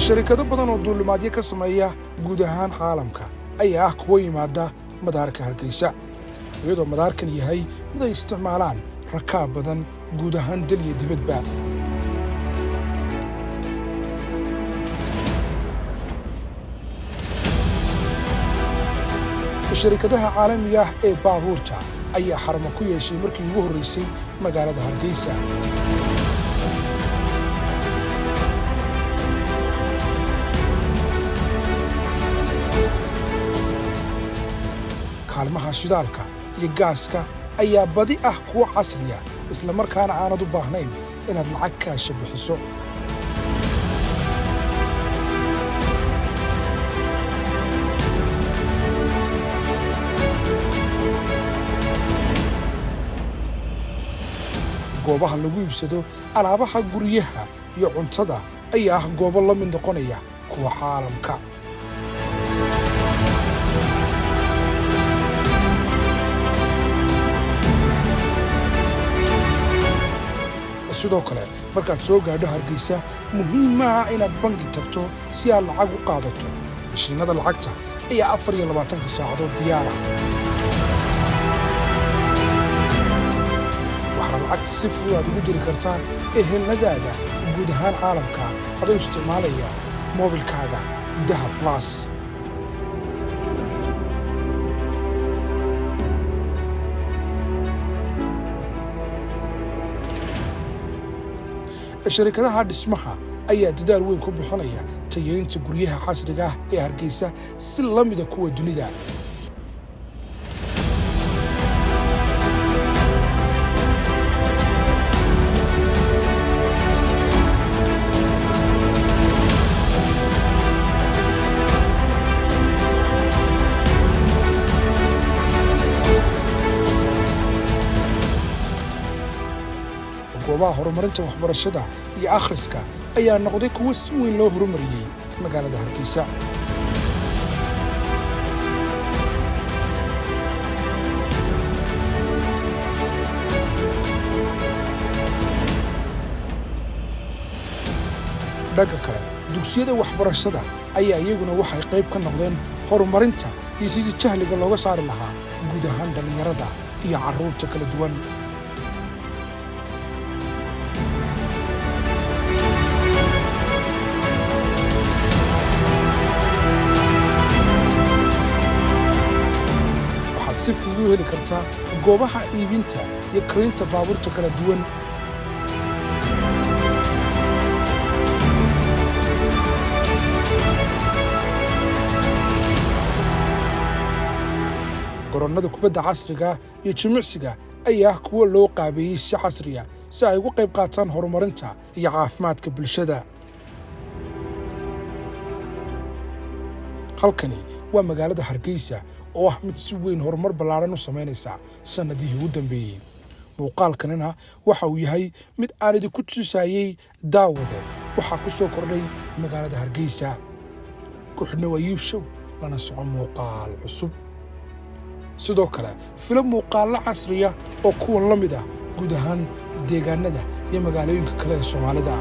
sharikado badan oo duulimaadyo ka sameeya guud ahaan caalamka ayaa ah kuwa yimaada madaarka Hargeysa iyadoo madaarkan yahay mid ay isticmaalaan rakaab badan guud ahaan dal iyo dibadba sharikadaha caalamiga ah ee baabuurta ayaa xaramo ku yeeshay markii ugu horeysay magaalada Hargeysa kaalmaha shidaalka iyo gaaska ayaa badi ah kuwa casriya isla markaana aanad u baahnayn inaad lacag kaasha bixiso goobaha lagu iibsado alaabaha guryaha iyo cuntada ayaa ah goobo la mid noqonaya kuwa caalamka sidoo kale markaad soo gaadho Hargeysa muhiim ah inaad bangi tagto si aad lacag u qaadato mashiinada lacagta ayaa 24 saacadood diyaar ah waxaad lacagta si fudud ugu diri kartaa eheladaada guud ahaan caalamka adoo isticmaalaya moobilkaaga Dahab Plus sharikadaha dhismaha ayaa dadaal weyn ku bixinaya tayeynta guryaha casriga ah ee Hargeysa si la mid ah kuwa dunida goobaha horumarinta waxbarashada iyo akhriska ayaa noqday kuwa si weyn loo horumariyay magaalada Hargeysa dhanka kale dugsiyada waxbarashada ayaa iyaguna waxay qayb ka noqdeen horumarinta iyo sidii jahliga looga saari lahaa guud ahaan dhalinyarada iyo carruurta kala duwan si fudud u heli kartaa goobaha iibinta iyo karinta baabuurta kala duwan garoonnada kubadda casriga iyo jimicsiga ayaa kuwa loo qaabeeyey si casriya si ay uga qayb qaataan horumarinta iyo caafimaadka bulshada halkani waa magaalada Hargeysa oo ah mid si weyn horumar ballaaran u sameynaysa sanadihii ugu dambeeyay muuqaalkanina waxa uu yahay mid aan idinku tusayay daawade waxa ku soo kordhay magaalada Hargeysa ku xidhnow Ayuub Show lana socon muuqaal cusub sidoo kale filim muuqaal casriya oo kuwa la mid ah guud ahaan deegaanada iyo magaalooyinka kale ee Soomaalida